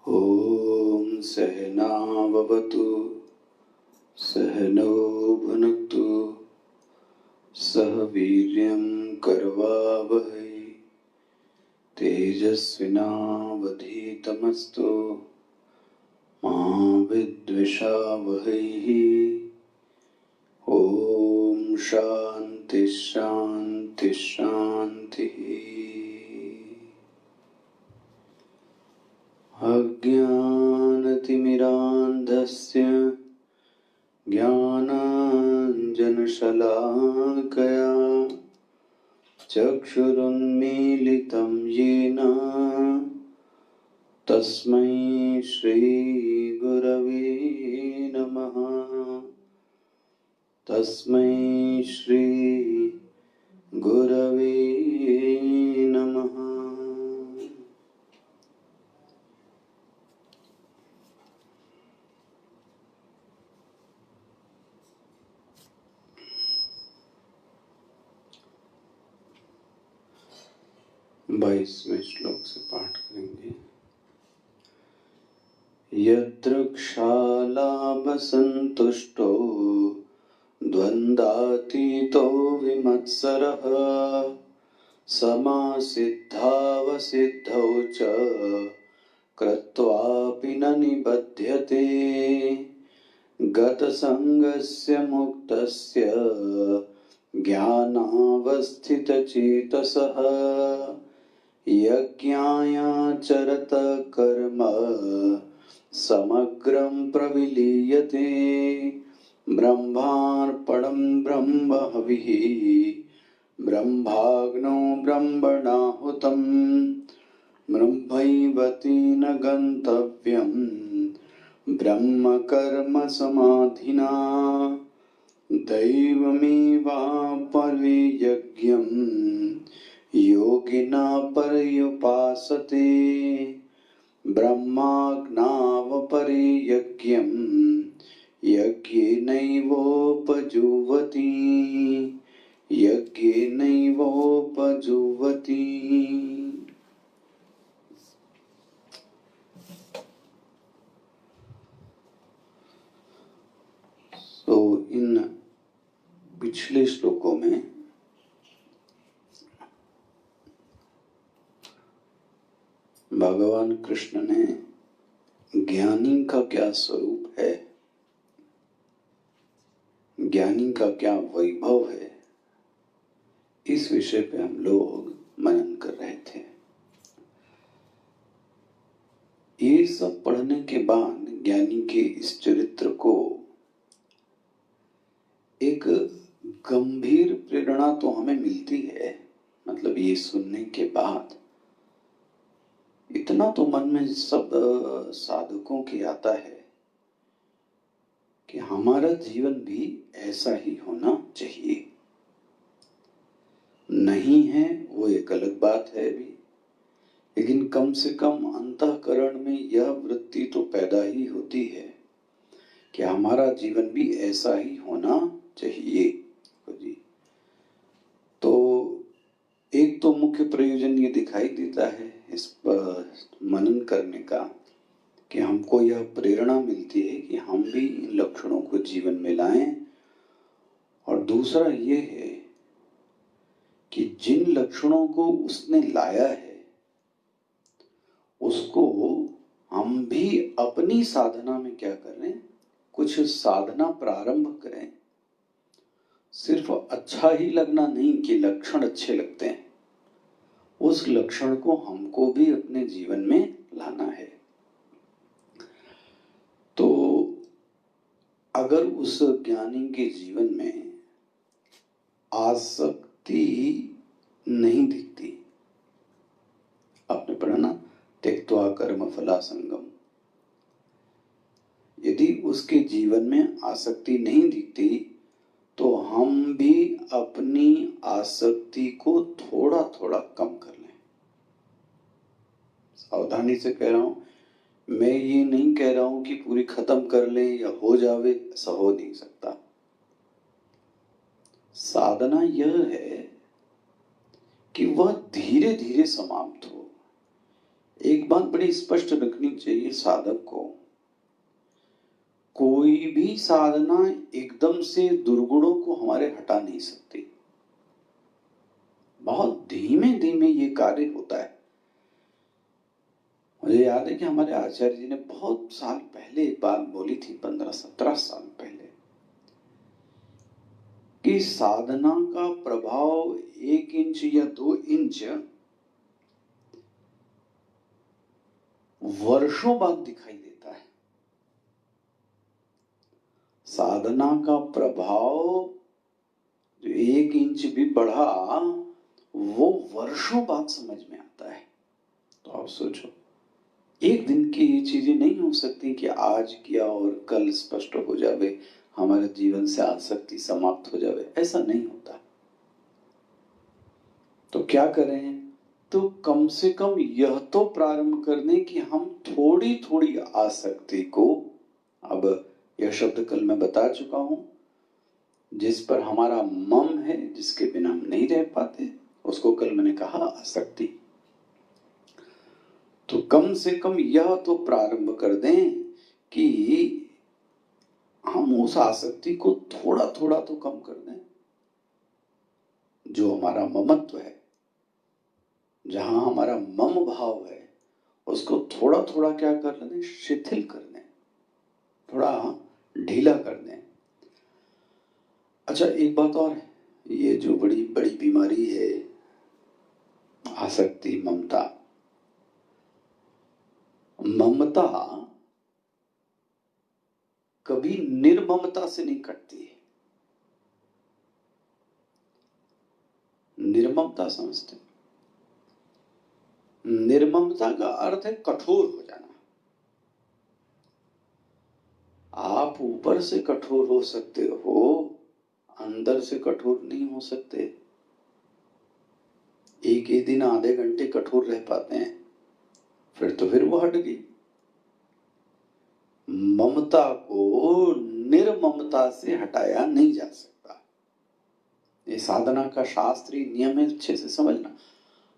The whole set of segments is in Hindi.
ओम सहनाववतु सहनौ भुनक्तु सह वीर्यं करवावहै तेजस्विनावधीतमस्तु मा विद्विषावहै। ओम शांति शांति शांति। अज्ञानतिमिरान्धस्य ज्ञानाञ्जनशलाकया चक्षुरुन्मीलितं येन तस्मै श्रीगुरवे नमः। तस्मै श्रीगुरवे नमः। 22वें श्लोक से पाठ करेंगे। यदृक्षालाभसन्तुष्टो द्वन्द्वातीतो विमत्सरः समासिद्धावसिद्धौ च कृत्वापि न निबध्यते। गतसङ्गस्य मुक्तस्य ज्ञानावस्थितचेतसः यज्ञायाचरत कर्म समग्रं प्रविलीयते। ब्रह्मार्पणं ब्रह्महविः ब्रह्माग्नौ ब्रह्मणाहुतं ब्रह्मैवति न गन्तव्यं ब्रह्म कर्म समाधिना। दैवमेवापरे यज्ञं योगिना पर्युपासते। ब्रह्माज्ञावपरे यज्ञं यज्ञेनैवोपजुह्वति। यज्ञेनैवोपजुह्वति। तो इन पिछले श्लोकों में भगवान कृष्ण ने ज्ञानी का क्या स्वरूप है, ज्ञानी का क्या वैभव है, इस विषय पे हम लोग मनन कर रहे थे। ये सब पढ़ने के बाद ज्ञानी के इस चरित्र को एक गंभीर प्रेरणा तो हमें मिलती है। मतलब ये सुनने के बाद इतना तो मन में सब साधकों के आता है कि हमारा जीवन भी ऐसा ही होना चाहिए। नहीं है वो एक अलग बात है भी, लेकिन कम से कम अंतःकरण में यह वृत्ति तो पैदा ही होती है कि हमारा जीवन भी ऐसा ही होना चाहिए। जी, तो एक तो मुख्य प्रयोजन ये दिखाई देता है इस पर मनन करने का कि हमको यह प्रेरणा मिलती है कि हम भी इन लक्षणों को जीवन में लाएं। और दूसरा ये है कि जिन लक्षणों को उसने लाया है उसको हम भी अपनी साधना में क्या करें, कुछ साधना प्रारंभ करें। सिर्फ अच्छा ही लगना नहीं कि लक्षण अच्छे लगते हैं, उस लक्षण को हमको भी अपने जीवन में लाना है। तो अगर उस ज्ञानी के जीवन में आसक्ति नहीं दिखती, आपने पढ़ा ना, त्यक्त्वा कर्म फला संगम, यदि उसके जीवन में आसक्ति नहीं दिखती तो हम भी अपनी आसक्ति को थोड़ा थोड़ा कम कर लें। सावधानी से कह रहा हूं, मैं ये नहीं कह रहा हूं कि पूरी खत्म कर लें या हो जावे, ऐसा हो नहीं सकता। साधना यह है कि वह धीरे धीरे समाप्त हो। एक बात बड़ी स्पष्ट रखनी चाहिए साधक को, कोई भी साधना एकदम से दुर्गुणों को हमारे हटा नहीं सकती। बहुत धीमे धीमे ये कार्य होता है। मुझे याद है कि हमारे आचार्य जी ने बहुत साल पहले एक बात बोली थी, 15-17 साल पहले, कि साधना का प्रभाव 1 इंच या 2 इंच वर्षों बाद दिखाई देता है। साधना का प्रभाव जो 1 इंच भी बढ़ा वो वर्षों बाद समझ में आता है। तो आप सोचो, एक दिन की ये चीजें नहीं हो सकती कि आज किया और कल स्पष्ट हो जावे, हमारे जीवन से आसक्ति समाप्त हो जावे, ऐसा नहीं होता। तो क्या करें, तो कम से कम यह तो प्रारंभ कर दें कि हम थोड़ी थोड़ी आसक्ति को, अब यह शब्द कल मैं बता चुका हूं, जिस पर हमारा मम है, जिसके बिना हम नहीं रह पाते, उसको कल मैंने कहा आसक्ति। तो कम से कम यह तो प्रारंभ कर दें कि हम उस आसक्ति को थोड़ा थोड़ा तो कम कर दें। जो हमारा ममत्व है, जहां हमारा मम भाव है, उसको थोड़ा थोड़ा क्या कर दें, शिथिल कर दें, थोड़ा ढीला कर दें। अच्छा, एक बात और है, ये जो बड़ी बड़ी बीमारी है आसक्ति, ममता, ममता कभी निर्ममता से नहीं कटती है। निर्ममता समझते, निर्ममता का अर्थ है कठोर हो जाना। आप ऊपर से कठोर हो सकते हो, अंदर से कठोर नहीं हो सकते। एक ही दिन आधे घंटे कठोर रह पाते हैं, फिर वो हट गई। ममता को निर्ममता से हटाया नहीं जा सकता। ये साधना का शास्त्रीय नियम है, अच्छे से समझना।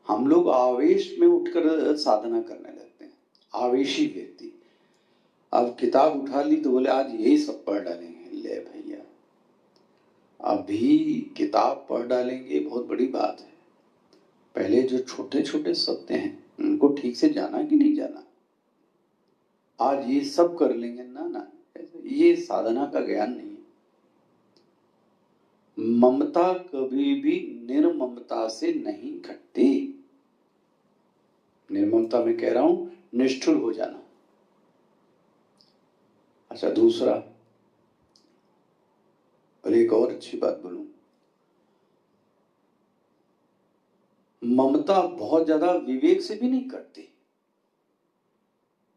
हम लोग आवेश में उठकर साधना करने लगते हैं, आवेशी व्यक्ति। अब किताब उठा ली तो बोले आज यही सब पढ़ डालेंगे। ले भैया, अभी किताब पढ़ डालेंगे बहुत बड़ी बात है। पहले जो छोटे छोटे सत्य हैं उनको ठीक से जाना कि नहीं जाना। आज ये सब कर लेंगे ना, ये साधना का ज्ञान नहीं है। ममता कभी भी निर्ममता से नहीं घटती। निर्ममता में कह रहा हूं निष्ठुर हो जाना। अच्छा, दूसरा, और एक और अच्छी बात बोलूं, ममता बहुत ज्यादा विवेक से भी नहीं करती,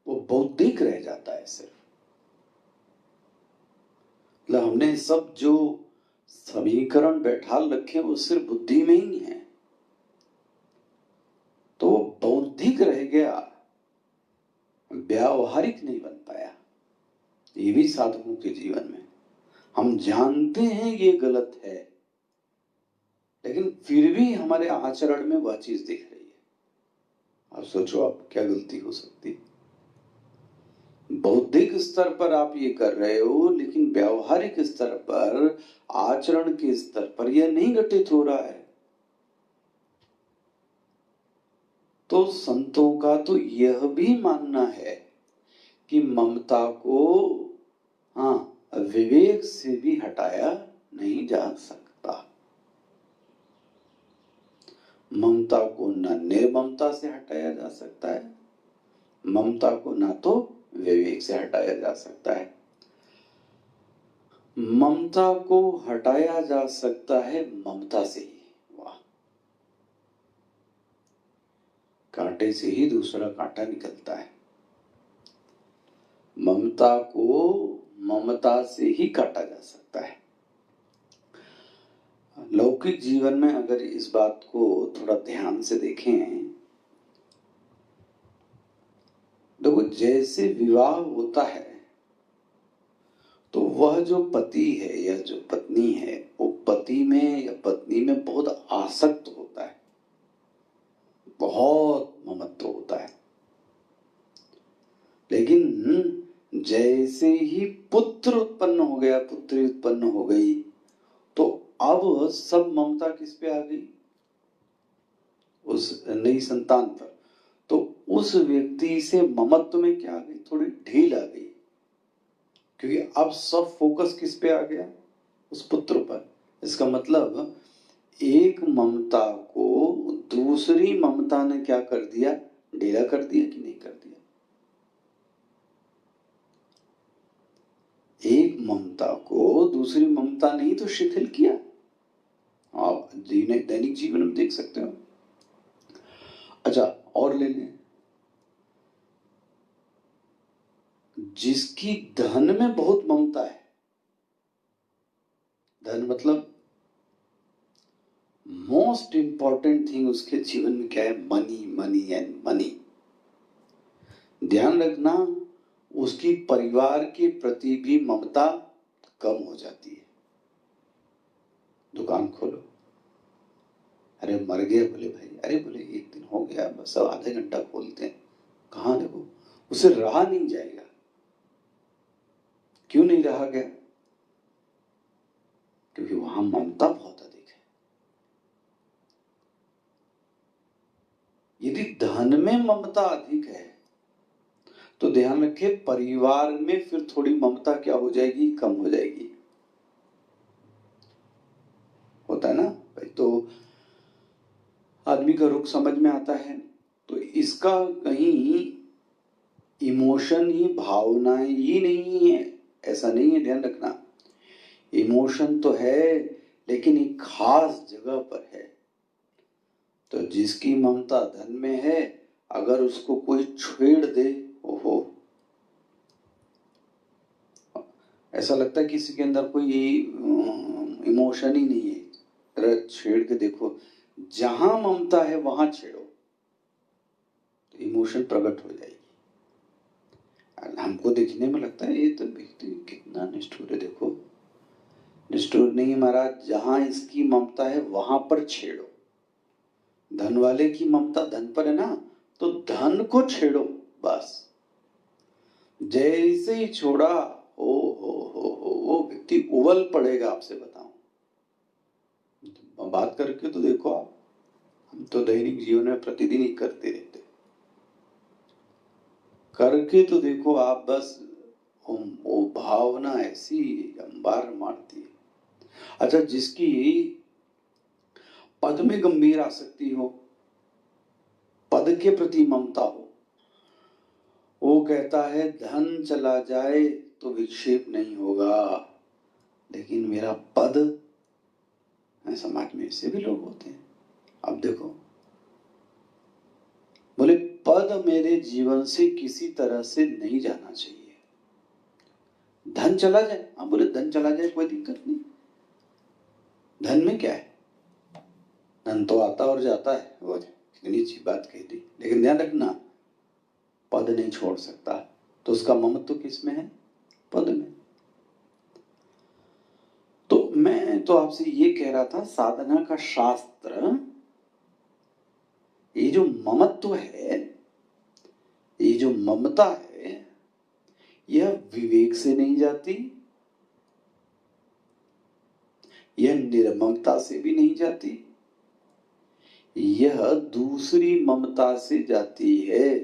वो बौद्धिक रह जाता है सिर्फ। मतलब हमने सब जो समीकरण बैठा रखे वो सिर्फ बुद्धि में ही है, तो वो बौद्धिक रह गया, व्यावहारिक नहीं बन पाया। ये भी साधकों के जीवन में हम जानते हैं ये गलत है, लेकिन फिर भी हमारे आचरण में वह चीज दिख रही है। आप सोचो आप क्या गलती हो सकती है। बौद्धिक स्तर पर आप ये कर रहे हो, लेकिन व्यावहारिक स्तर पर, आचरण के स्तर पर यह नहीं घटित हो रहा है। तो संतों का तो यह भी मानना है कि ममता को विवेक से भी हटाया नहीं जा सकता। ममता को न निर्ममता से हटाया जा सकता है, ममता को ना तो विवेक से हटाया जा सकता है। ममता को हटाया जा सकता है ममता से ही। वाह, कांटे से ही दूसरा कांटा निकलता है। ममता को ममता से ही काटा जा सकता है। लौकिक जीवन में अगर इस बात को थोड़ा ध्यान से देखें, देखो जैसे विवाह होता है तो वह जो पति है या जो पत्नी है, वो पति में या पत्नी में बहुत आसक्त होता है, बहुत ममत्व होता है। लेकिन जैसे ही पुत्र उत्पन्न हो गया, पुत्री उत्पन्न हो गई, तो अब सब ममता किस पे आ गई? उस नई संतान पर। तो उस व्यक्ति से ममत्व में क्या आ गई? थोड़ी ढील आ गई, क्योंकि अब सब फोकस किस पे आ गया? उस पुत्र पर। इसका मतलब एक ममता को दूसरी ममता ने क्या कर दिया? ढीला कर दिया कि नहीं कर दिया? एक ममता को दूसरी ममता ने ही तो शिथिल किया। आप दैनिक जीवन में देख सकते हो। अच्छा, और ले लें, जिसकी धन में बहुत ममता है, धन मतलब मोस्ट इंपॉर्टेंट थिंग उसके जीवन में क्या है? Money, money and money. ध्यान रखना, उसकी परिवार के प्रति भी ममता कम हो जाती है। दुकान खोलो, अरे मर गया, बोले भाई, अरे बोले एक दिन हो गया, बस अब आधे घंटा खोलते हैं। कहाँ देखो, उसे रहा नहीं जाएगा। क्यों नहीं रहा गया? क्योंकि वहां ममता बहुत अधिक है। यदि धन में ममता अधिक है तो ध्यान रखे, परिवार में फिर थोड़ी ममता क्या हो जाएगी? कम हो जाएगी। होता है ना भाई। तो आदमी का रुख समझ में आता है, तो इसका कहीं इमोशन ही, भावनाएं ही नहीं है, ऐसा नहीं है। ध्यान रखना, इमोशन तो है, लेकिन एक खास जगह पर है। तो जिसकी ममता धन में है, अगर उसको कोई छेड़ दे, ओहो, ऐसा लगता है किसी के अंदर कोई इमोशन ही नहीं है। जरा छेड़ के देखो, जहां ममता है वहां छेड़ो तो इमोशन प्रकट हो जाएगी। हमको देखने में लगता है ये तो व्यक्ति कितना निष्ठुर है। देखो, निष्ठुर नहीं महाराज, जहां इसकी ममता है वहां पर छेड़ो। धन वाले की ममता धन पर है ना, तो धन को छेड़ो बस। जैसे ही छोड़ा, ओ हो, वो व्यक्ति उबल पड़ेगा। आपसे बताऊं, बात करके तो देखो आप, हम तो दैनिक जीवन में प्रतिदिन ही करते रहते, करके तो देखो आप, बस वो भावना ऐसी अंबार मारती है। अच्छा, जिसकी पद में गंभीर आसक्ति हो, पद के प्रति ममता हो, वो कहता है धन चला जाए तो विक्षेप नहीं होगा, लेकिन मेरा पद, समाज में ऐसे भी लोग होते हैं। अब देखो, बोले पद मेरे जीवन से किसी तरह से नहीं जाना चाहिए। धन चला जाए, हाँ बोले धन चला जाए कोई दिक्कत नहीं, धन में क्या है? धन तो आता और जाता है, वो कितनी अच्छी बात कह दी। लेकिन ध्यान रखना, पद नहीं छोड़ सकता, तो उसका ममत्व किस में है? पद में। तो मैं तो आपसे ये कह रहा था, साधना का शास्त्र ये जो ममत्व है, ये जो ममता है, यह विवेक से नहीं जाती, यह निर्ममता से भी नहीं जाती, यह दूसरी ममता से जाती है।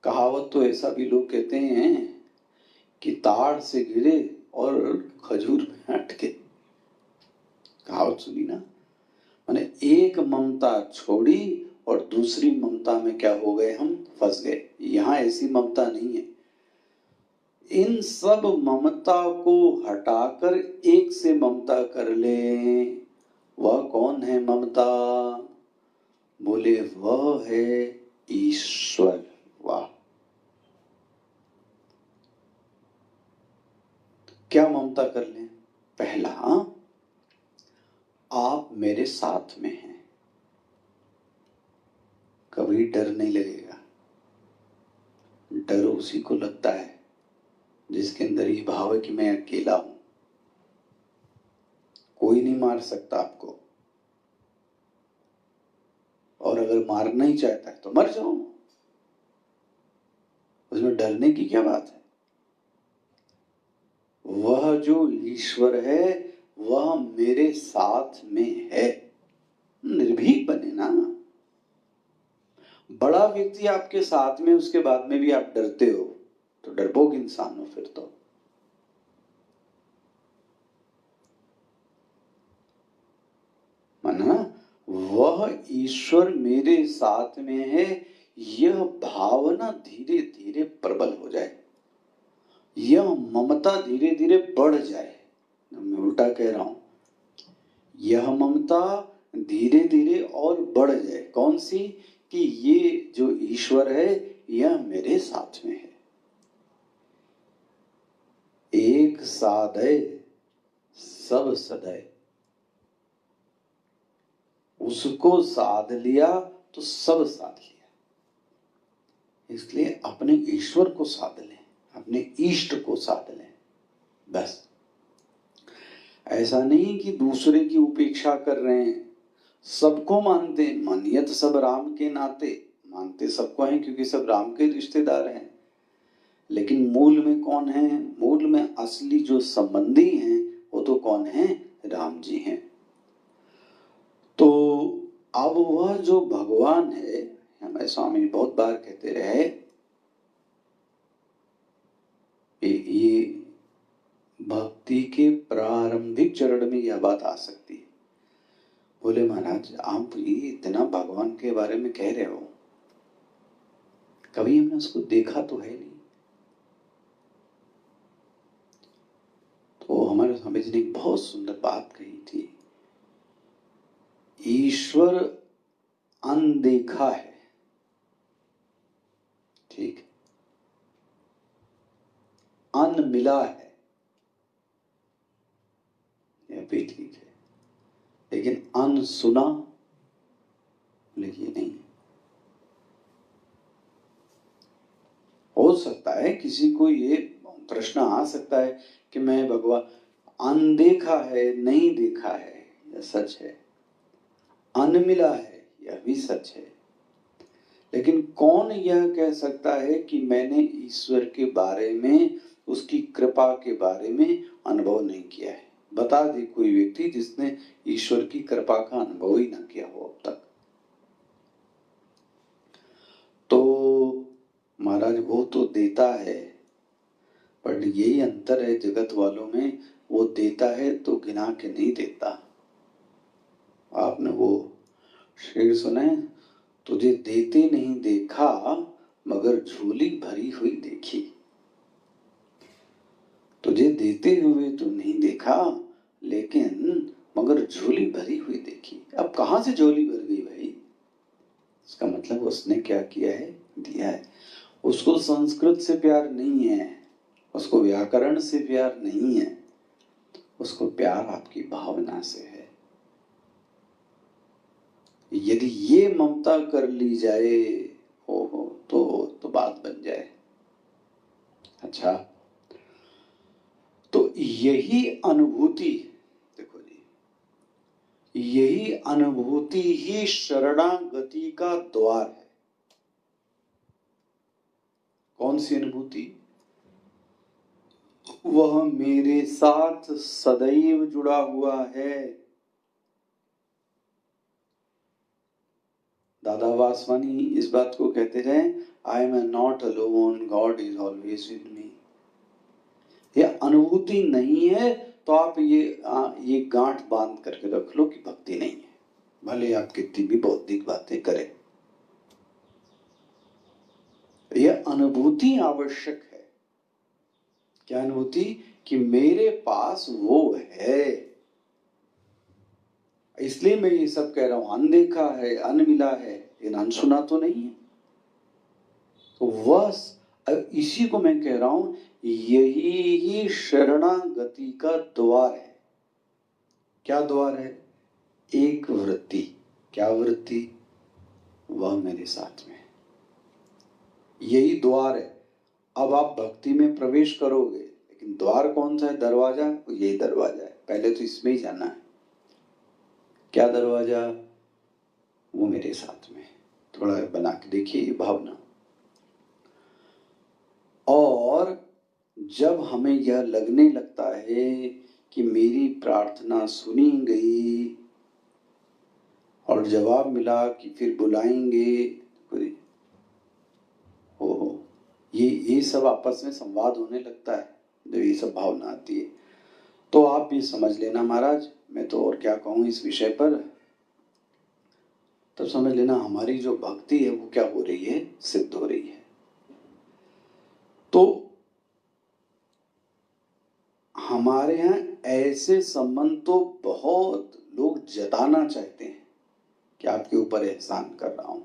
कहावत तो ऐसा भी लोग कहते हैं कि ताड़ से गिरे और खजूर में अटके। कहावत सुनी ना? माने एक ममता छोड़ी और दूसरी ममता में क्या हो गए? हम फंस गए। यहां ऐसी ममता नहीं है। इन सब ममता को हटाकर एक से ममता कर ले। वह कौन है ममता? बोले वह है ईश्वर। वाह! क्या ममता कर ले? पहला, आप मेरे साथ में हैं, कभी डर नहीं लगेगा। डर उसी को लगता है जिसके अंदर ये भाव है कि मैं अकेला हूं, कोई नहीं मार सकता आपको, और अगर मारना ही चाहता है तो मर जाओ, उसमें डरने की क्या बात है? वह जो ईश्वर है वह मेरे साथ में है। निर्भीक बने ना। बड़ा व्यक्ति आपके साथ में, उसके बाद में भी आप डरते हो, तो डरपोक इंसान हो फिर तो। माना वह ईश्वर मेरे साथ में है, यह भावना धीरे धीरे प्रबल हो जाए, यह ममता धीरे धीरे बढ़ जाए। मैं उल्टा कह रहा हूं, यह ममता धीरे धीरे और बढ़ जाए। कौन सी? कि ये जो ईश्वर है यह मेरे साथ में है। एक साधय सब सदय। उसको साध लिया तो सब साध लिया। इसलिए अपने ईश्वर को साध लें, अपने इष्ट को साध लें, बस। ऐसा नहीं कि दूसरे की उपेक्षा कर रहे हैं। सबको मानते हैं, मानियत सब राम के नाते, मानते सबको हैं क्योंकि सब राम के रिश्तेदार हैं। लेकिन मूल में कौन है? मूल में असली जो संबंधी हैं वो तो कौन है? राम जी हैं। तो अब वह जो भगवान है, हमारे स्वामी बहुत बार कहते रहे, ये भक्ति के प्रारंभिक चरण में यह बात आ सकती है। बोले महाराज आप ये इतना भगवान के बारे में कह रहे हो, कभी हमने उसको देखा तो है नहीं। तो हमारे स्वामी जी ने एक बहुत सुंदर बात कही थी, ईश्वर अनदेखा है, ठीक, अनमिला है, यह भी ठीक है, लेकिन अनसुना ये नहीं। हो सकता है किसी को ये प्रश्न आ सकता है कि मैं भगवान अनदेखा है, नहीं देखा है, यह सच है, अनमिला है, यह भी सच है। लेकिन कौन यह कह सकता है कि मैंने ईश्वर के बारे में, उसकी कृपा के बारे में अनुभव नहीं किया है? बता दे कोई व्यक्ति जिसने ईश्वर की कृपा का अनुभव ही ना किया हो अब तक। तो महाराज वो तो देता है, पर यही अंतर है जगत वालों में, वो देता है तो गिना के नहीं देता। आपने वो शेर सुना है, तुझे देते नहीं देखा मगर झोली भरी हुई देखी। तुझे देते हुए तो नहीं देखा, लेकिन मगर झोली भरी हुई देखी। अब कहां से झोली भर गई भाई? इसका मतलब उसने क्या किया है? दिया है। उसको संस्कृत से प्यार नहीं है, उसको व्याकरण से प्यार नहीं है, उसको प्यार आपकी भावना से है। यदि ये ममता कर ली जाए हो तो बात बन जाए। अच्छा, तो यही अनुभूति, देखो जी, यही अनुभूति ही शरणागति का द्वार है। कौन सी अनुभूति? वह मेरे साथ सदैव जुड़ा हुआ है। दादा वासवानी इस बात को कहते रहे, I am not alone, God is always with me. यह अनुभूति नहीं है तो आप ये गांठ बांध करके रख लो कि भक्ति नहीं है, भले आप कितनी भी बौद्धिक बातें करें। यह अनुभूति आवश्यक है। क्या अनुभूति? कि मेरे पास वो है। इसलिए मैं ये सब कह रहा हूं, अनदेखा है, अनमिला है, इन अनसुना तो नहीं है। तो वह, इसी को मैं कह रहा हूं, यही ही शरणागति का द्वार है। क्या द्वार है? एक वृत्ति। क्या वृत्ति? वह मेरे साथ में, यही द्वार है। अब आप भक्ति में प्रवेश करोगे, लेकिन द्वार कौन सा है? दरवाजा, यही दरवाजा है। पहले तो इसमें ही जाना है। क्या दरवाजा? वो मेरे साथ में। थोड़ा बना के देखिए ये भावना। और जब हमें यह लगने लगता है कि मेरी प्रार्थना सुनी गई और जवाब मिला कि फिर बुलाएंगे, हो ये सब आपस में संवाद होने लगता है जब ये सब भावना आती है। तो आप ये समझ लेना महाराज, मैं तो और क्या कहूँ इस विषय पर, तो समझ लेना हमारी जो भक्ति है वो क्या हो रही है? सिद्ध हो रही है। तो हमारे यहाँ ऐसे संबंध तो बहुत लोग जताना चाहते हैं कि आपके ऊपर एहसान कर रहा हूं,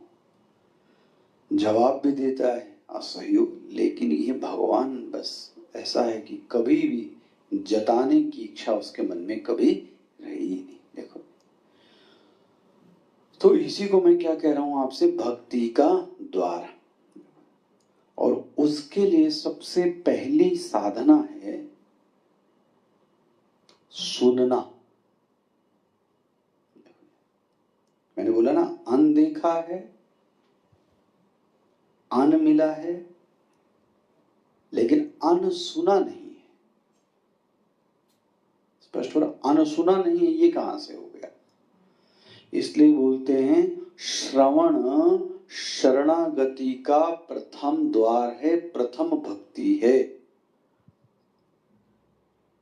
जवाब भी देता है असहयोग, लेकिन ये भगवान बस ऐसा है कि कभी भी जताने की इच्छा उसके मन में कभी रही ही नहीं। देखो, तो इसी को मैं क्या कह रहा हूं आपसे, भक्ति का द्वार। और उसके लिए सबसे पहली साधना है सुनना। मैंने बोला ना, अनदेखा है, अनमिला है, लेकिन अनसुना नहीं है। स्पष्ट हो रहा? अनसुना नहीं है, ये कहां से हो गया? इसलिए बोलते हैं श्रवण शरणागति का प्रथम द्वार है, प्रथम भक्ति है।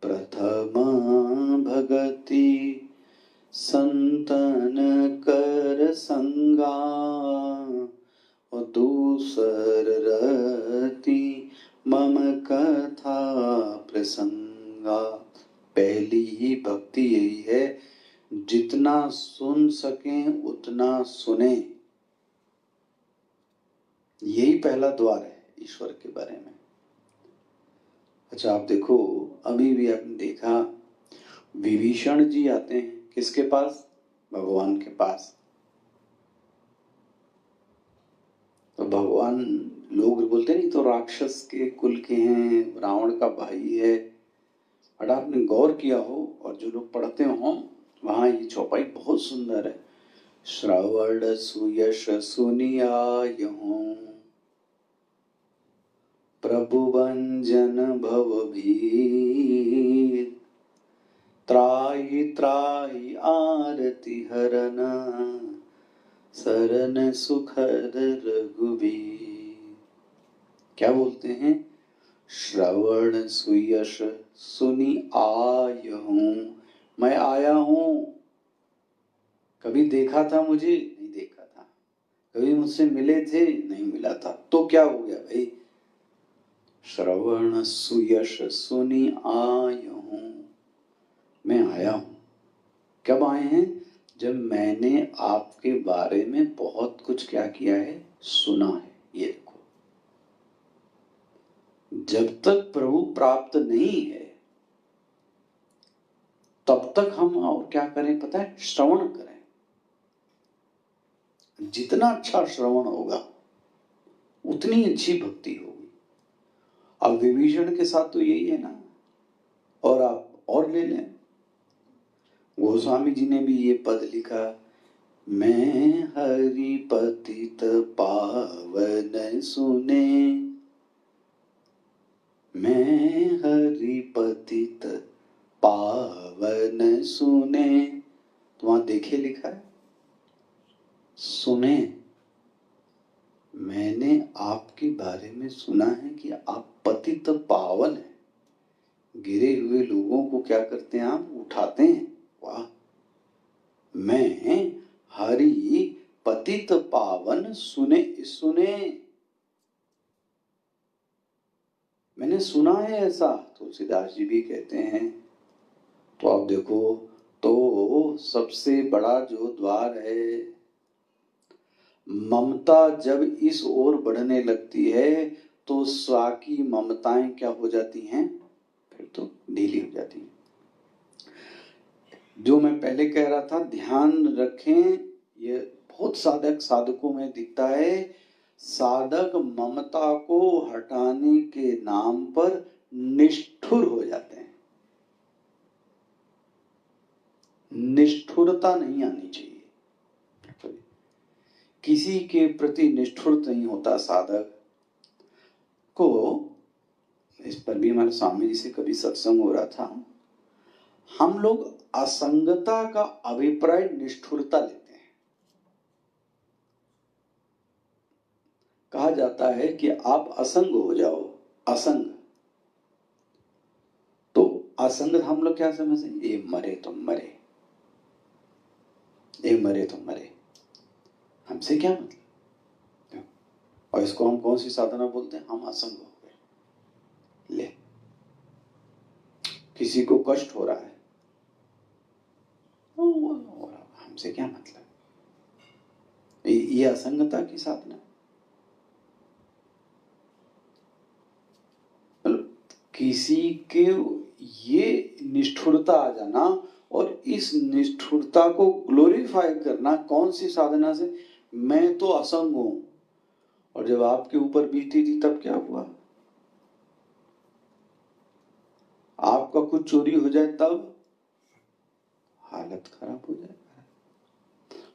प्रथम भगति संतन कर संगा, और दूसर रति मम कथा प्रसंगा। पहली ही भक्ति यही है, जितना सुन सकें उतना सुने। यही पहला द्वार है ईश्वर के बारे में। अच्छा, आप देखो, अभी भी आपने देखा विभीषण जी आते हैं किसके पास? भगवान के पास। तो भगवान, लोग बोलते नहीं तो राक्षस के कुल के हैं, रावण का भाई है। और आपने गौर किया हो, और जो लोग पढ़ते हो वहां ये चौपाई बहुत सुंदर है। श्रवण सुयश सुनियायहूं, प्रभु भंजन भव भीर, त्राहि त्राहि आरती हरन, सरन सुखद रघुबीर। क्या बोलते हैं? श्रवण सुयश सुनी आयहूं, मैं आया हूं। कभी देखा था मुझे? नहीं देखा था। कभी मुझसे मिले थे? नहीं मिला था। तो क्या हो गया भाई? श्रवण सुयश सुनी आयहूं, मैं आया हूं। कब आए हैं? जब मैंने आपके बारे में बहुत कुछ क्या किया है? सुना है। ये देखो, जब तक प्रभु प्राप्त नहीं है तब तक हम और क्या करें पता है? श्रवण करें। जितना अच्छा श्रवण होगा उतनी अच्छी भक्ति होगी। अब विभीषण के साथ तो यही है ना। और आप और ले लें, गोस्वामी जी ने भी ये पद लिखा, मैं हरि पतित पावन सुने, मैं हरि पतित पावन सुने। तो वहां देखे लिखा है सुने। मैंने आपके बारे में सुना है कि आप पतित पावन हैं, गिरे हुए लोगों को क्या करते हैं आप, उठाते हैं। वाह, मैं हरि पतित पावन सुने, सुने मैंने सुना है ऐसा। तुलसीदास जी भी कहते हैं। तो आप देखो, तो सबसे बड़ा जो द्वार है, ममता जब इस ओर बढ़ने लगती है तो स्वा की ममताएं क्या हो जाती हैं, फिर तो ढीली हो जाती हैं। जो मैं पहले कह रहा था, ध्यान रखें, ये बहुत साधकों में दिखता है। साधक ममता को हटाने के नाम पर निष्ठुर हो जाते हैं। निष्ठुरता नहीं आनी चाहिए, किसी के प्रति निष्ठुर नहीं होता साधक को। इस पर भी हमारे स्वामी जी से कभी सत्संग हो रहा था। हम लोग असंगता का अभिप्राय निष्ठुरता लेते हैं। कहा जाता है कि आप असंग हो जाओ, असंग। तो असंग हम लोग क्या समझते हैं, ये मरे तो मरे, ये मरे तो मरे, हमसे क्या मतलब। और इसको हम कौन सी साधना बोलते हैं, हम असंग हो गए। ले, किसी को कष्ट हो रहा है, हमसे क्या मतलब, ये असंगता की साधना। किसी के ये निष्ठुरता आ जाना और इस निष्ठुरता को ग्लोरीफाई करना कौन सी साधना से, मैं तो असंग हूं। और जब आपके ऊपर बीती थी तब क्या हुआ, आपका कुछ चोरी हो जाए तब हालत खराब हो जाए।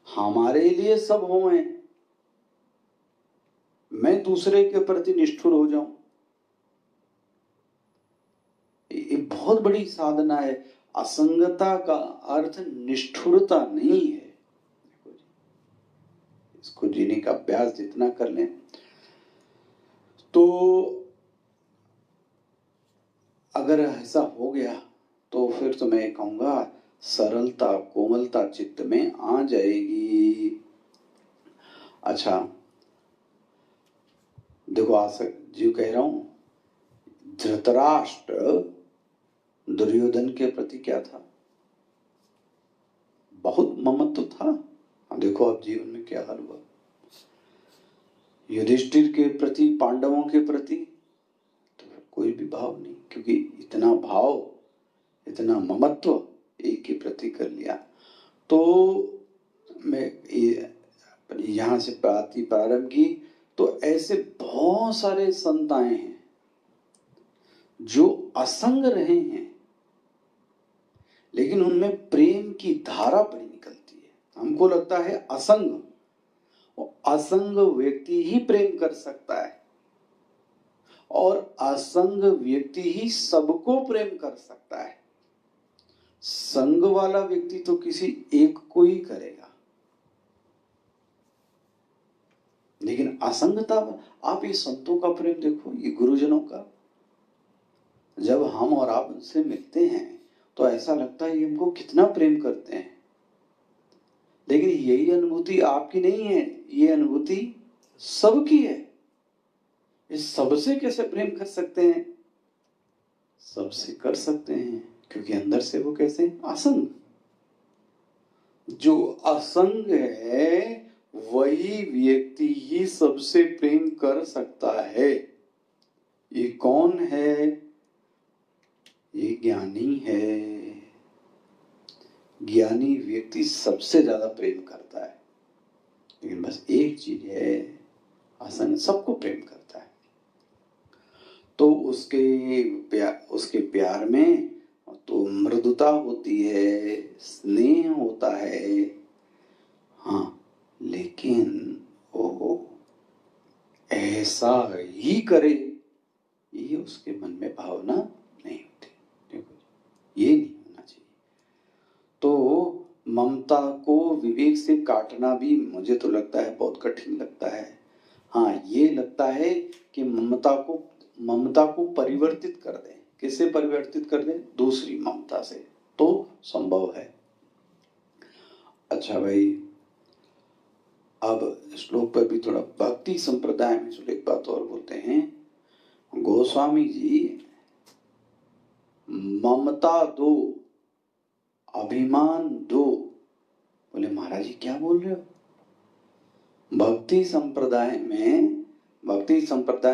हमारे लिए सब होए, मैं दूसरे के प्रति निष्ठुर हो जाऊं, ये बहुत बड़ी साधना है। असंगता का अर्थ निष्ठुरता नहीं है। इसको जीने का अभ्यास जितना कर लें, तो अगर ऐसा हो गया तो फिर तो मैं कहूंगा सरलता कोमलता चित्त में आ जाएगी। अच्छा देखो, आज जीव कह रहा हूं, धृतराष्ट्र दुर्योधन के प्रति क्या था, बहुत ममत्व था। देखो अब जीवन में क्या हाल हुआ। युधिष्ठिर के प्रति, पांडवों के प्रति तो कोई भी भाव नहीं, क्योंकि इतना भाव, इतना ममत्व एक के प्रति कर लिया। तो मैं यहां से प्रारंभ की, तो ऐसे बहुत सारे संत आए हैं जो असंग रहे हैं, लेकिन उनमें प्रेम की धारा बड़ी निकलती है। हमको लगता है असंग, असंग व्यक्ति ही प्रेम कर सकता है और असंग व्यक्ति ही सबको प्रेम कर सकता है। संग वाला व्यक्ति तो किसी एक को ही करेगा, लेकिन असंगता, आप ये संतों का प्रेम देखो, ये गुरुजनों का, जब हम और आप उनसे मिलते हैं तो ऐसा लगता है ये हमको कितना प्रेम करते हैं। लेकिन यही अनुभूति आपकी नहीं है, ये अनुभूति सबकी है। इस सबसे कैसे प्रेम कर सकते हैं, सबसे कर सकते हैं क्योंकि अंदर से वो कैसे, असंग। जो असंग है वही व्यक्ति ही सबसे प्रेम कर सकता है। ये कौन है, ये ज्ञानी है। ज्ञानी व्यक्ति सबसे ज्यादा प्रेम करता है, लेकिन बस एक चीज है, आसानी, सबको प्रेम करता है। तो उसके प्यार में तो मृदुता होती है, स्नेह होता है, हाँ, लेकिन वो ऐसा ही करे ये उसके मन में भावना नहीं होती। देखो, ये नहीं होना चाहिए। तो ममता को विवेक से काटना भी मुझे तो लगता है बहुत कठिन लगता है। हाँ, ये लगता है कि ममता को परिवर्तित कर दें। किससे परिवर्तित कर दें? दूसरी ममता से, तो संभव है। अच्छा भाई, अब श्लोक पर भी थोड़ा भक्ति संप्रदाय में जो एक बात और बोलते हैं, गोस्वामी जी, ममता दो, अभिमान दो। बोले महाराज जी क्या बोल रहे हो? भक्ति संप्रदाय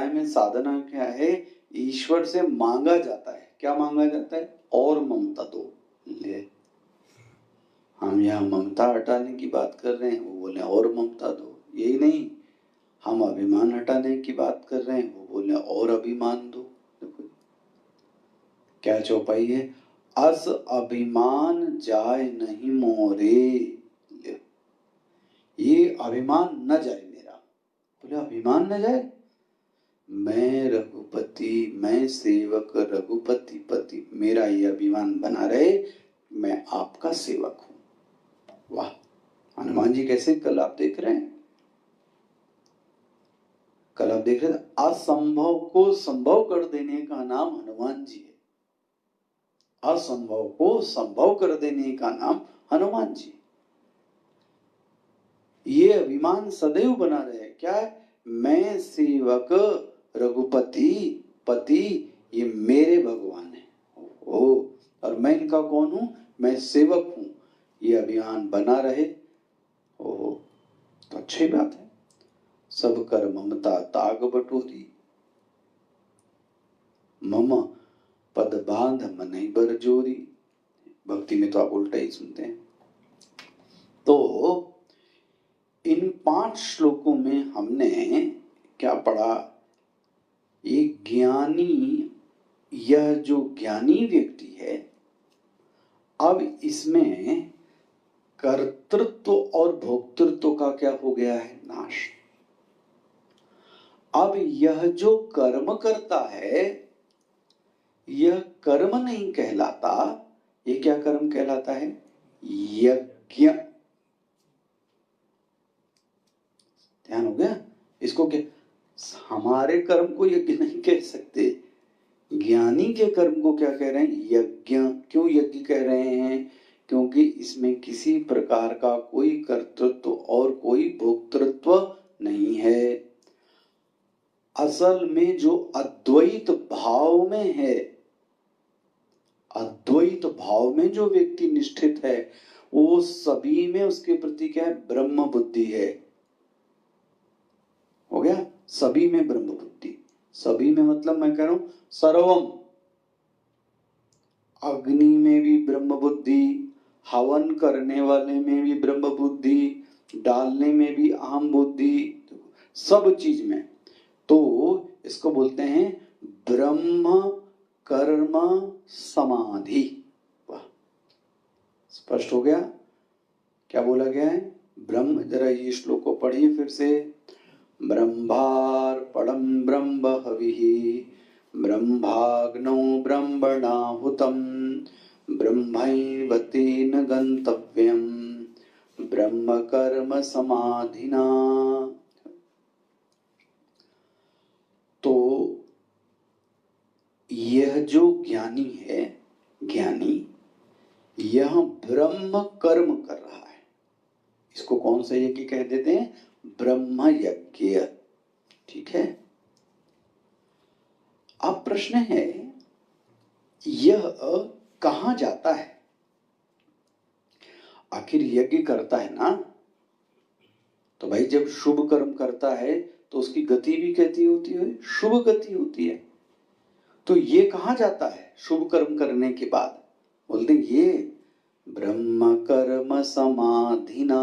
में साधना क्या है? ईश्वर से मांगा जाता है। क्या मांगा जाता है? और ममता दो। ले, हम यहाँ ममता हटाने की बात कर रहे हैं, वो बोले और ममता दो। यही नहीं, हम अभिमान हटाने की बात कर रहे हैं, वो बोले और अभिमान दो। देखो क्या चौपाई है, अस अभिमान जाए नहीं मोरे। ये अभिमान न जाए मेरा। बोले अभिमान न जाए? मैं रघुपति, मैं सेवक, रघुपति पति, मेरा ये अभिमान बना रहे, मैं आपका सेवक हूं। वाह, हनुमान जी कैसे कल आप देख रहे हैं, कल आप देख रहे थे, असंभव को संभव कर देने का नाम हनुमान जी है। असंभव को संभव कर देने का नाम हनुमान जी। ये अभिमान सदैव बना रहे। क्या है? मैं सेवक, रघुपति पति, ये मेरे भगवान है, ओ, और मैं इनका कौन हूं? मैं सेवक हूं। ये अभिमान बना रहे, ओ, तो अच्छी बात है। सब कर ममता ताग बटोरी, मम पद बांध मनई बर जोरी। भक्ति में तो आप उल्टा ही सुनते हैं। तो इन 5 श्लोकों में हमने क्या पढ़ा? ये ज्ञानी, यह जो ज्ञानी व्यक्ति है, अब इसमें कर्तृत्व और भोक्तृत्व का क्या हो गया है? नाश। अब यह जो कर्म करता है, यह कर्म नहीं कहलाता। ये क्या कर्म कहलाता है? यज्ञ। ध्यान हो गया? इसको क्या, हमारे कर्म को यज्ञ नहीं कह सकते, ज्ञानी के कर्म को क्या कह रहे हैं? यज्ञ। क्यों यज्ञ कह रहे हैं? क्योंकि इसमें किसी प्रकार का कोई कर्तृत्व और कोई भोक्तृत्व नहीं है। असल में जो अद्वैत भाव में है, अद्वैत भाव में जो व्यक्ति निष्ठित है, वो सभी में उसके प्रति क्या है? ब्रह्म बुद्धि है। हो गया? सभी में ब्रह्म बुद्धि। सभी में मतलब मैं कह रहा हूं सर्वम। अग्नि में भी ब्रह्म बुद्धि, हवन करने वाले में भी ब्रह्म बुद्धि, डालने में भी अहम बुद्धि, सब चीज में। तो इसको बोलते हैं ब्रह्म कर्म समाधि। वाह, स्पष्ट हो गया क्या बोला गया है? ब्रह्म, जरा ये श्लोक को पढ़िए फिर से। ब्रह्मार्पणं ब्रह्म हविः, ब्रह्माग्नौ ब्रह्मणाहुतं, ब्रह्मैव तेन गन्तव्यं, ब्रह्म कर्म समाधिना। तो यह जो ज्ञानी है, ज्ञानी, यह ब्रह्म कर्म कर रहा है। इसको कौन सा यज्ञ कह देते हैं? ब्रह्म यज्ञ। ठीक है। अब प्रश्न है, यह कहां जाता है? आखिर यज्ञ करता है ना, तो भाई जब शुभ कर्म करता है तो उसकी गति भी कैसी होती है? शुभ गति होती है। तो ये कहां जाता है शुभ कर्म करने के बाद? बोलते ये ब्रह्म कर्म समाधिना।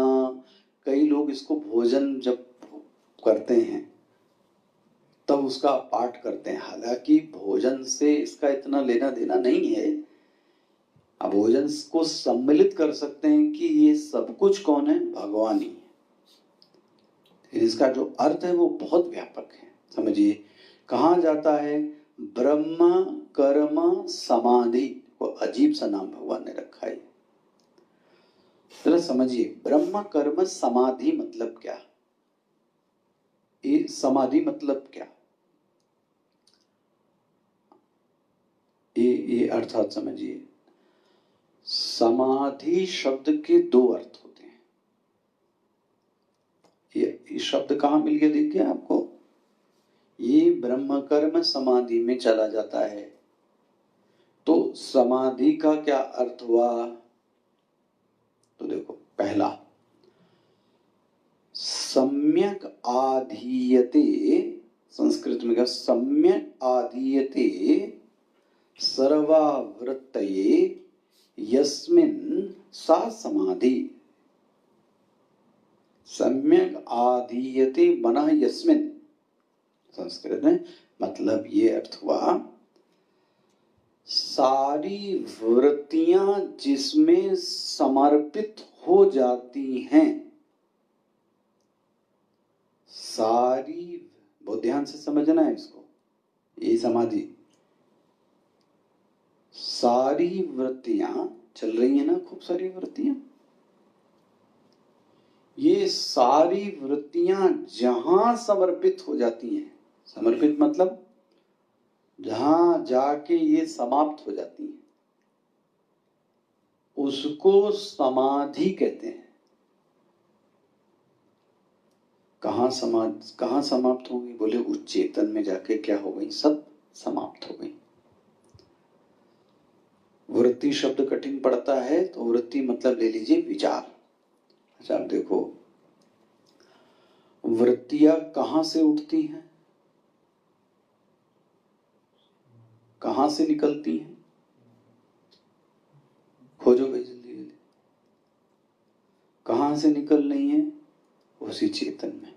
कई लोग इसको भोजन जब करते हैं तब उसका पाठ करते हैं। हालांकि भोजन से इसका इतना लेना देना नहीं है, अब भोजन को सम्मिलित कर सकते हैं कि ये सब कुछ कौन है, भगवान ही है। इसका जो अर्थ है वो बहुत व्यापक है। समझिए, कहा जाता है ब्रह्म कर्म समाधि, को अजीब सा नाम भगवान ने रखा है। जरा समझिए, ब्रह्म कर्म समाधि मतलब क्या, ये समाधि मतलब क्या, ये अर्थात समझिए। समाधि शब्द के दो अर्थ होते हैं। ये शब्द कहां मिल गया देखिए आपको, ये ब्रह्म कर्म समाधि में चला जाता है। तो समाधि का क्या अर्थ हुआ, तो देखो, पहला सम्यक आधीयते, संस्कृत में क्या, सम्यक आधीयते सर्वावृत्तये यस्मिन् सा समाधि। सम्यक आधीयते मनः यस्मिन्, संस्कृत में मतलब ये अर्थ हुआ, सारी वृत्तियां जिसमें समर्पित हो जाती हैं, सारी, बहुत ध्यान से समझना है इसको, ये समाधि, सारी वृत्तियां चल रही है ना, खूब सारी वृत्तियां, ये सारी वृत्तियां जहां समर्पित हो जाती हैं, समर्पित मतलब जहां जाके ये समाप्त हो जाती हैं, उसको समाधि कहते हैं। कहां समाप्त होगी, बोले उस चेतन में जाके क्या हो गई, सब समाप्त हो गई। वृत्ति शब्द कठिन पड़ता है, तो वृत्ति मतलब ले लीजिए विचार। अच्छा, आप देखो, वृत्तियां कहां से उठती हैं, कहां से निकलती हैं, खोजो भाई जल्दी जल्दी। कहां से निकल रही है, उसी चेतन में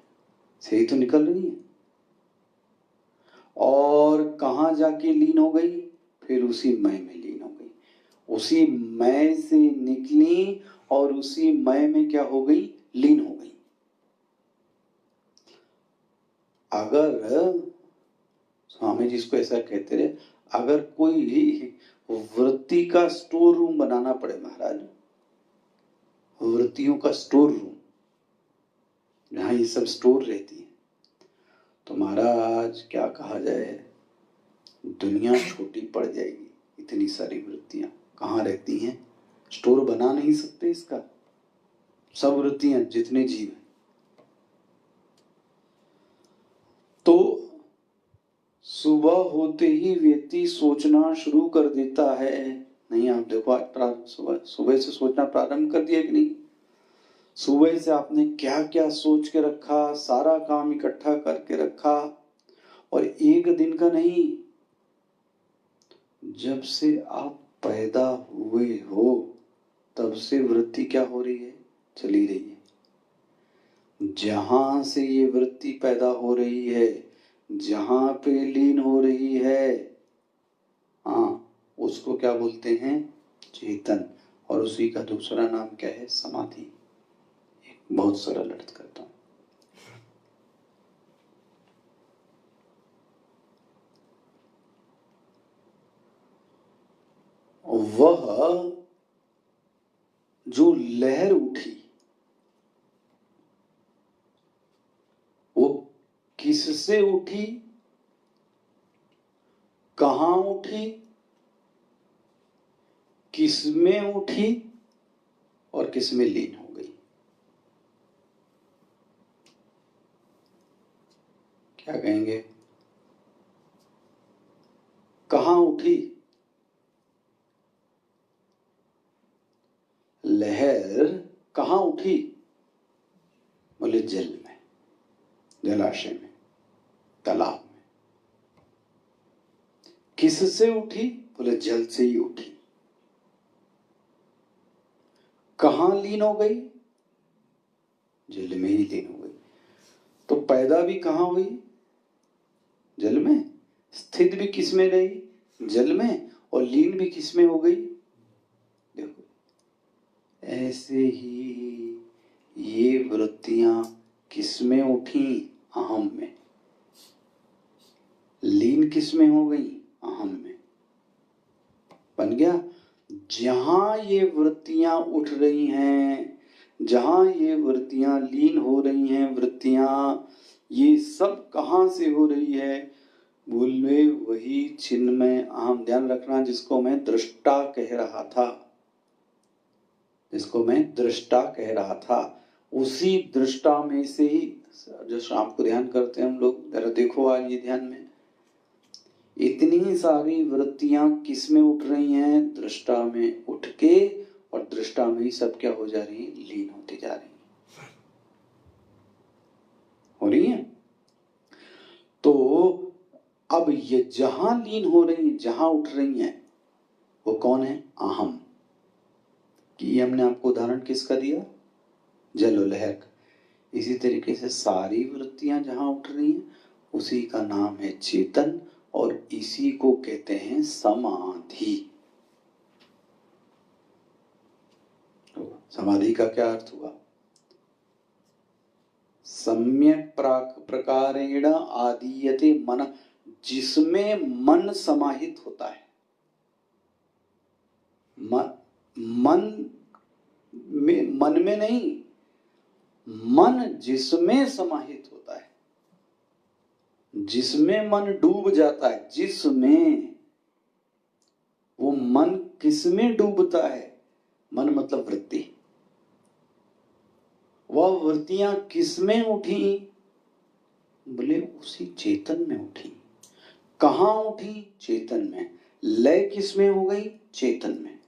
से ही तो निकल रही है। और कहां जाके लीन हो गई, फिर उसी मय में लीन हो गई। उसी मय से निकली और उसी मय में क्या हो गई, लीन हो गई। अगर स्वामी जी इसको ऐसा कहते रहे, अगर कोई वृत्ति का स्टोर रूम बनाना पड़े महाराज, वृत्तियों का स्टोर रूम जहां ये सब स्टोर रहती है, तो महाराज क्या कहा जाए, दुनिया छोटी पड़ जाएगी। इतनी सारी वृत्तियां कहां रहती हैं, स्टोर बना नहीं सकते इसका, सब वृत्तियां जितने जीव हैं। तो सुबह होते ही व्यक्ति सोचना शुरू कर देता है। नहीं, आप देखो, आज सुबह से सोचना प्रारंभ कर दिया कि नहीं, सुबह से आपने क्या क्या सोच के रखा, सारा काम इकट्ठा करके रखा, और एक दिन का नहीं, जब से आप पैदा हुए हो तब से वृत्ति क्या हो रही है, चली रही है। जहां से ये वृत्ति पैदा हो रही है, जहां पे लीन हो रही है, हाँ, उसको क्या बोलते हैं, चेतन। और उसी का दूसरा नाम क्या है, समाधि। बहुत सरल अर्थ करता हूं। वह जो लहर उठी, वो किससे उठी, कहां उठी, किसमें उठी और किसमें लीन हो गई। क्या कहेंगे, कहां उठी, लहर कहां उठी, बोले जल में, जलाशय में, तालाब में। किससे उठी, बोले जल से ही उठी। कहां लीन हो गई, जल में ही लीन हो गई। तो पैदा भी कहां हुई, जल में, स्थित भी किस में रही, जल में, और लीन भी किस में हो गई। देखो ऐसे ही ये वृत्तियां किस में उठी, अहम में। लीन किस में हो गई, अहम में। बन गया। जहां ये वृत्तियां उठ रही हैं, जहां ये वृत्तियां लीन हो रही हैं, वृत्तियां ये सब कहां से हो रही है, मूल में वही चिन्मय अहम। ध्यान रखना, जिसको मैं दृष्टा कह रहा था, जिसको मैं दृष्टा कह रहा था, उसी दृष्टा में से ही जो शाम को ध्यान करते हैं हम लोग, जरा देखो आज ये ध्यान में, इतनी सारी वृत्तियां किस में उठ रही हैं, दृष्टा में उठ के, और दृष्टा में ही सब क्या हो जा रही है, लीन होती जा रही है, हो रही है। तो अब ये जहां लीन हो रही है, जहां उठ रही है, वो कौन है, अहम। कि ये हमने आपको उदाहरण किसका दिया, जल और लहर का। इसी तरीके से सारी वृत्तियां जहां उठ रही हैं, उसी का नाम है चेतन, और इसी को कहते हैं समाधि। तो समाधि का क्या अर्थ हुआ, सम्यक प्रकारेण आदीयते मन, जिसमें मन समाहित होता है। मन में नहीं, मन जिसमें समाहित होता है, जिसमें मन डूब जाता है, जिसमें, वो मन किसमें डूबता है, मन मतलब वृत्ति। वह वृत्तियां किसमें उठी, बोले उसी चेतन में उठी। कहां उठी, चेतन में। लय किसमें हो गई, चेतन में।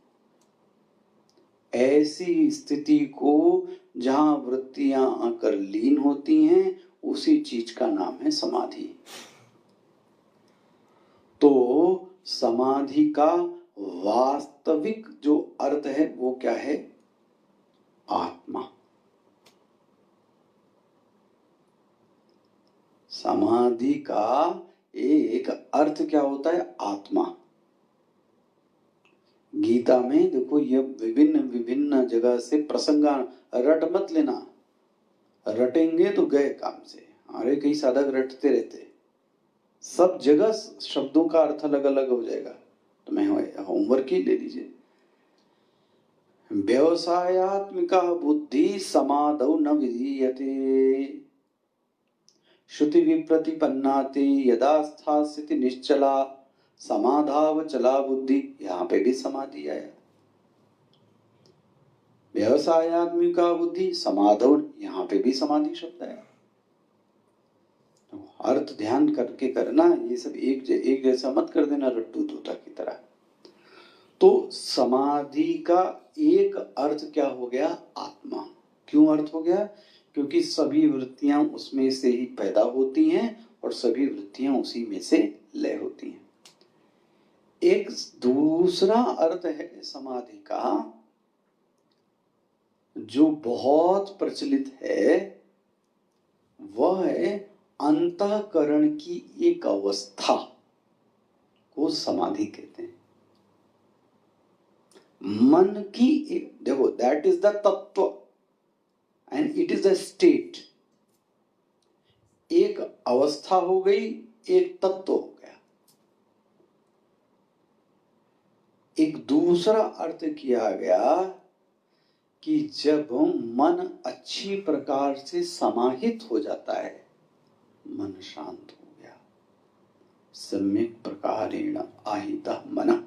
ऐसी स्थिति को जहां वृत्तियां आकर लीन होती हैं, उसी चीज का नाम है समाधि। तो समाधि का वास्तविक जो अर्थ है वो क्या है, आत्मा। समाधि का एक अर्थ क्या होता है, आत्मा। गीता में देखो, ये विभिन्न विभिन्न जगह से प्रसंगा, रट मत लेना, रटेंगे तो गए काम से। अरे कई साधक रटते रहते, सब जगह शब्दों का अर्थ अलग अलग हो जाएगा, तो मैं होमवर्क ही ले लीजिए। व्यवसायात्मिका बुद्धि समाधौ न विधीयते, श्रुति विप्रतिपन्नाते यदा स्थास्यति निश्चला, समाधावचला बुद्धि। यहां पे भी समाधि आया। व्यवसायात्मिका बुद्धि समाधौ, यहां पे भी समाधि शब्द आया। तो अर्थ ध्यान करके करना, ये सब एक जैसा मत कर देना रट्टू तोता की तरह। तो समाधि का एक अर्थ क्या हो गया, आत्मा। क्यों अर्थ हो गया, क्योंकि सभी वृत्तियां उसमें से ही पैदा होती हैं और सभी वृत्तियां उसी में से लय होती हैं। एक दूसरा अर्थ है समाधि का, जो बहुत प्रचलित है, वह है अंतःकरण की एक अवस्था को समाधि कहते हैं। मन की एक, देखो, दैट इज द तत्व and it is the state. एक अवस्था हो गई, एक तत्व हो गया। एक दूसरा अर्थ किया गया कि जब मन अच्छी प्रकार से समाहित हो जाता है, मन शांत हो गया, सम्यक प्रकारेण आहितः मनः,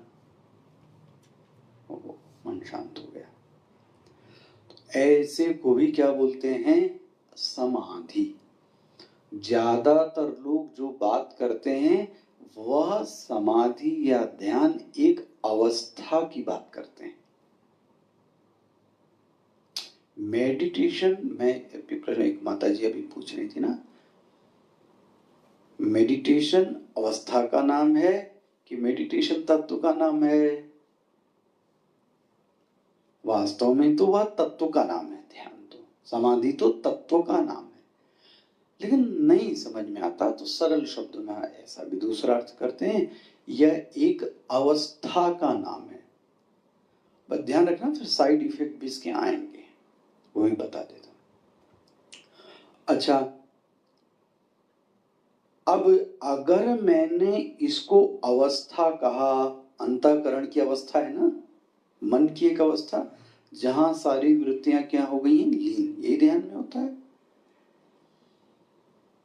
मन शांत हो गया। तो ऐसे को भी क्या बोलते हैं, समाधि। ज्यादातर लोग जो बात करते हैं वह समाधि या ध्यान एक अवस्था की बात करते हैं। मेडिटेशन में एक माता जी अभी पूछ रही थी ना, मेडिटेशन अवस्था का नाम है कि मेडिटेशन तत्व का नाम है। वास्तव में तो वह तत्व का नाम है, ध्यान तो, समाधि तो तत्व का नाम है। लेकिन नहीं समझ में आता तो सरल शब्दों में ऐसा भी दूसरा अर्थ करते हैं, यह एक अवस्था का नाम है। बस ध्यान रखना, फिर साइड इफेक्ट भी इसके आएंगे, वो भी बता देता हूं। अच्छा, अब अगर मैंने इसको अवस्था कहा, अंतःकरण की अवस्था है ना, मन की एक अवस्था जहां सारी वृत्तियां क्या हो गई हैं, लीन। ये ध्यान में होता है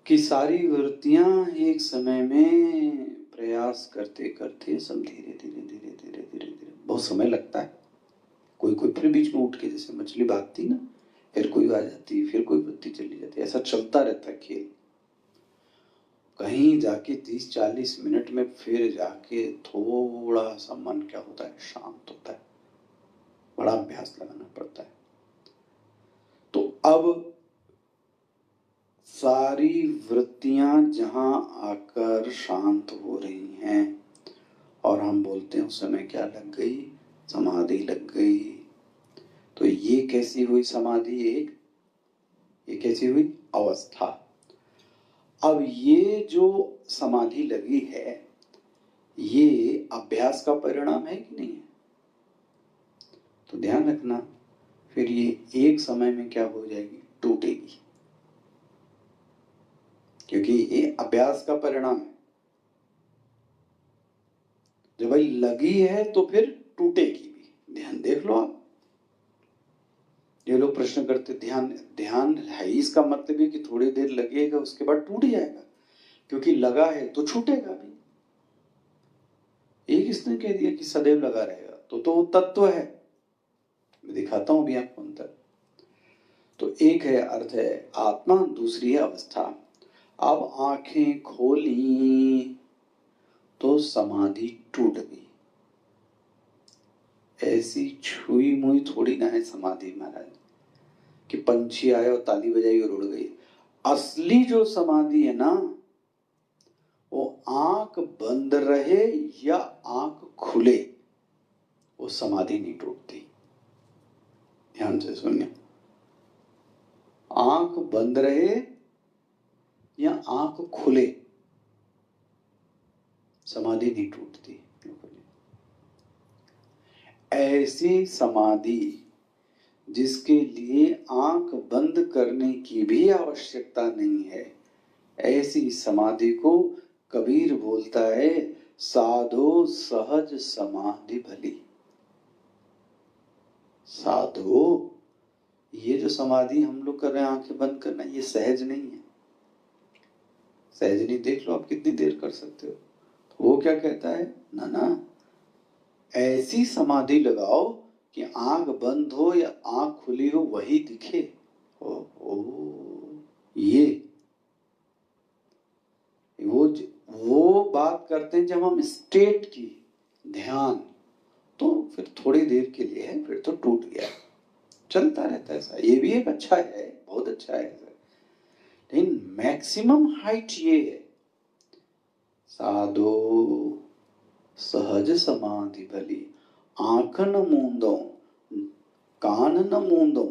कि सारी वृत्तियां एक समय में प्रयास करते करते सब धीरे धीरे धीरे धीरे धीरे धीरे, बहुत समय लगता है। कोई कोई फिर बीच में उठ के, जैसे मछली भागती ना, फिर कोई आ जाती, फिर कोई वृत्ति चली जाती, ऐसा चलता रहता है खेल। कहीं जाके 30-40 मिनट में फिर जाके थोड़ा सा मन क्या होता है, शांत होता है। बड़ा अभ्यास लगाना पड़ता है। तो अब सारी वृत्तियां जहां आकर शांत हो रही हैं और हम बोलते हैं उस समय क्या लग गई, समाधि लग गई। तो ये कैसी हुई समाधि, ये कैसी हुई अवस्था। अब ये जो समाधि लगी है, ये अभ्यास का परिणाम है कि नहीं है? तो ध्यान रखना, फिर ये एक समय में क्या हो जाएगी, टूटेगी, क्योंकि ये अभ्यास का परिणाम है। जब भाई लगी है तो फिर टूटेगी भी। ध्यान देख लो आप, ये लोग प्रश्न करते, ध्यान ध्यान है, इसका मतलब है कि थोड़ी देर लगेगा उसके बाद टूट जाएगा, क्योंकि लगा है तो छूटेगा भी। एक किसने कह दिया कि सदैव लगा रहेगा, तो वो तत्व है। मैं दिखाता हूं भी आपको अंतर। तो एक है अर्थ है आत्मा, दूसरी है अवस्था। अब आंखें खोली तो समाधि टूट गई। ऐसी छुई मुई थोड़ी ना है समाधि महाराज, कि पंछी आए और ताली बजाई और उड़ गई। असली जो समाधि है ना, वो आंख बंद रहे या आंख खुले, वो समाधि नहीं टूटती। ध्यान से सुनिए, आंख बंद रहे या आंख खुले, समाधि नहीं टूटती। ऐसी समाधि जिसके लिए आंख बंद करने की भी आवश्यकता नहीं है, ऐसी समाधि को कबीर बोलता है साधो सहज समाधि भली। साधो, ये जो समाधि हम लोग कर रहे हैं आंखें बंद करना, ये सहज नहीं है। सहज नहीं, देख लो आप कितनी देर कर सकते हो। तो वो क्या कहता है, ना ना, ऐसी समाधि लगाओ कि आंख बंद हो या आंख खुली हो वही दिखे। ये वो बात करते हैं जब हम स्टेट की ध्यान, तो फिर थोड़ी देर के लिए है, फिर तो टूट गया, चलता रहता है ऐसा। ये भी एक अच्छा है, बहुत अच्छा है, लेकिन मैक्सिमम हाइट ये है, साधो सहज समाधि भली। आंख न मूंदो, कान न मूंदो,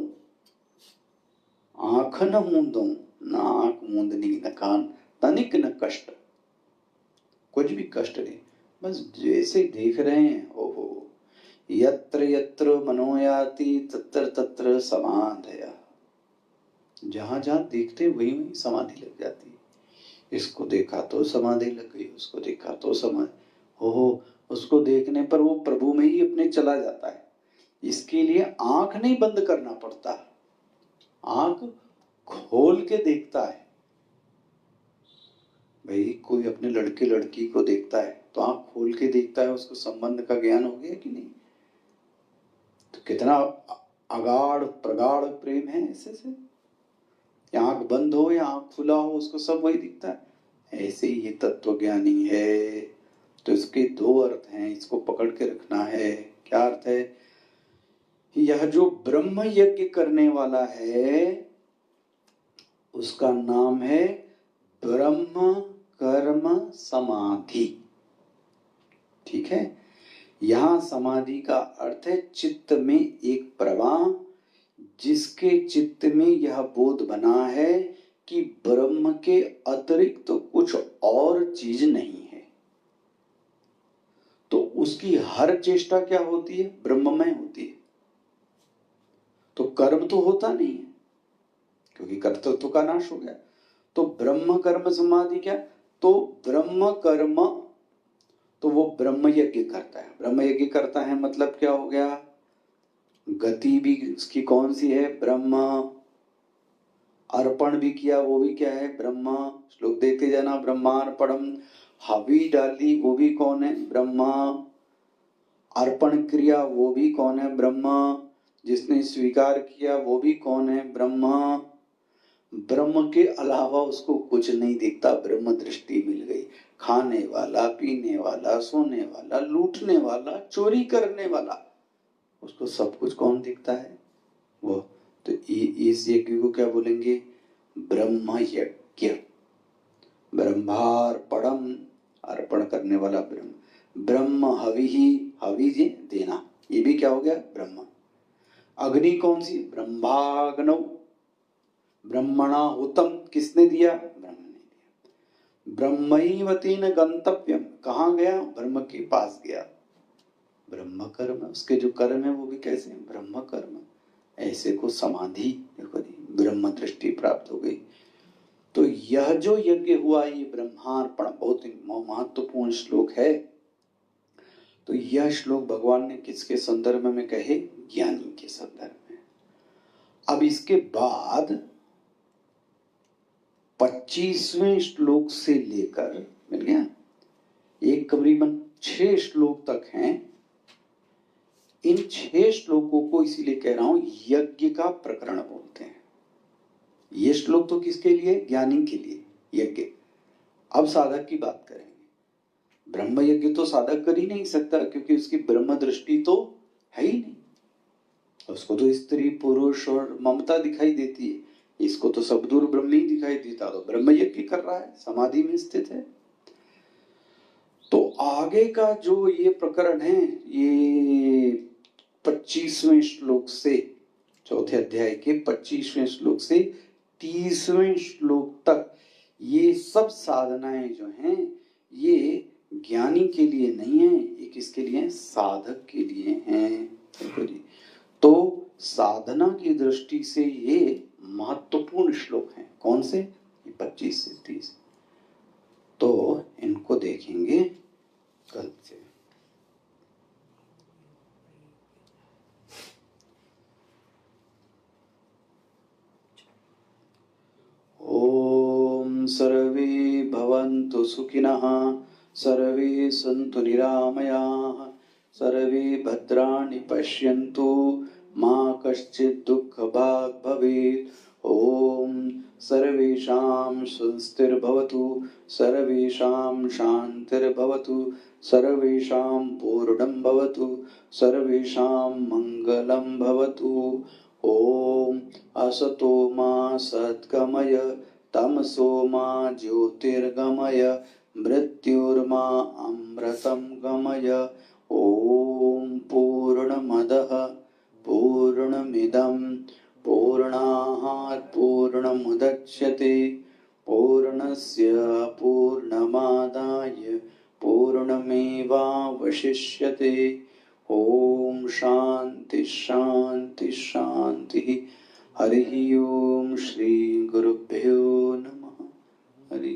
आंख न मूंदो, न आंख मूंदनी न कान, तनिक न कष्ट, कुछ भी कष्ट नहीं, बस जैसे देख रहे हैं। ओहो, यत्र यत्र मनोयाति तत्र तत्र समाधया। जहां जहां देखते वही वही समाधि लग जाती है। इसको देखा तो समाधि लग गई, उसको देखा तो समाधि, ओहो, उसको देखने पर वो प्रभु में ही अपने चला जाता है। इसके लिए आंख नहीं बंद करना पड़ता, आंख खोल के देखता है। भाई कोई अपने लड़के लड़की को देखता है तो आंख खोल के देखता है, उसको संबंध का ज्ञान हो गया कि नहीं? तो कितना अगाढ़ प्रगाढ़ प्रेम है ऐसे से। आंख बंद हो या आंख खुला हो, उसको सब वही दिखता है। ऐसे ही ये तत्व ज्ञानी है। तो इसके दो अर्थ हैं, इसको पकड़ के रखना है। क्या अर्थ है? यह जो ब्रह्म यज्ञ करने वाला है उसका नाम है ब्रह्म कर्म समाधि। ठीक है, यहां समाधि का अर्थ है चित्त में एक प्रवाह, जिसके चित्त में यह बोध बना है कि ब्रह्म के अतिरिक्त तो कुछ और चीज नहीं है, तो उसकी हर चेष्टा क्या होती है? ब्रह्ममय होती है। तो कर्म तो होता नहीं है क्योंकि कर्तृत्व का नाश हो गया। तो ब्रह्म कर्म समाधि क्या? तो ब्रह्म कर्म, तो वो ब्रह्म यज्ञ करता है। ब्रह्म यज्ञ करता है मतलब क्या हो गया? गति भी उसकी कौन सी है? ब्रह्म। अर्पण भी किया, वो भी क्या है? ब्रह्म। श्लोक देखते जाना, ब्रह्मार्पणम। हवि डाली, वो भी कौन है? ब्रह्म। अर्पण क्रिया, वो भी कौन है? ब्रह्म। जिसने स्वीकार किया वो भी कौन है? ब्रह्म। ब्रह्म के अलावा उसको कुछ नहीं दिखता, ब्रह्म दृष्टि मिल गई। खाने वाला, पीने वाला, सोने वाला, लूटने वाला, चोरी करने वाला, उसको सब कुछ कौन दिखता है? वो। तो इस यज्ञ को क्या बोलेंगे? ब्रह्म यज्ञ। ब्रह्मार्पणम, अर्पण करने वाला ब्रह्म। ब्रह्म हविहि, हवि जी देना, ये भी क्या हो गया? ब्रह्म। अग्नि कौन सी? ब्रह्माग्नौ। ब्रह्मणा हुतम, किसने दिया? ब्रह्म ने दिया। ब्रह्मैवतेन गंतव्यम, कहाँ गया? ब्रह्म के पास गया। ब्रह्म कर्म, उसके जो कर्म है वो भी कैसे? ब्रह्म कर्म। ऐसे को समाधि, देखो ब्रह्म दृष्टि प्राप्त हो गई। तो यह जो यज्ञ हुआ ये ब्रह्मार्पण बहुत ही महत्वपूर्ण श्लोक है। तो यह श्लोक भगवान ने किसके संदर्भ में कहे? ज्ञानी के संदर्भ में। अब इसके बाद 25वें श्लोक से लेकर, मिल गया, एक करीबन 6 श्लोक तक हैं। इन 6 श्लोकों को इसीलिए कह रहा हूं यज्ञ का प्रकरण बोलते हैं। ये श्लोक तो किसके लिए? ज्ञानी के लिए यज्ञ। अब साधक की बात करेंगे। ब्रह्म यज्ञ तो साधक कर ही नहीं सकता क्योंकि उसकी ब्रह्म दृष्टि तो है ही नहीं। उसको तो स्त्री पुरुष और ममता दिखाई देती है, इसको तो सब दूर ब्रह्म ही दिखाई देता। तो ब्रह्म यज्ञ कर रहा है, समाधि में स्थित है। तो आगे का जो ये प्रकरण है, ये 25वें श्लोक से, चौथे अध्याय के 25वें श्लोक से 30वें श्लोक तक, ये सब साधनाएं जो हैं ये ज्ञानी के लिए नहीं है, ये किसके लिए? साधक के लिए हैं। तो साधना की दृष्टि से ये महत्वपूर्ण श्लोक हैं। कौन से? ये 25 से 30। तो इनको देखेंगे कल से। ओम सर्वे भवन्तु सुखिनः, सर्वे सन्तु निरामयाः, सर्वे भद्राणि पश्यन्तु, मा कश्चित् दुःखभाग् भवेत्। ओम सर्वेषां स्वस्तिर्भवतु, सर्वेषां शान्तिर्भवतु, सर्वेषां पूर्णं भवतु, सर्वेषां मङ्गलं भवतु। ओम असतो मा सद्गमय, तमसो मा ज्योतिर्गमय, मृत्युर्मा अमृतं गमय। ओम पूर्णमदः पूर्णमिदं पूर्णात् पूर्णमुदच्यते, पूर्णस्य पूर्णमादाय पूर्णमेवावशिष्यते। ओम शांति शांति शांति। हरि ओम। श्री गुरुभ्यो नमः। हरि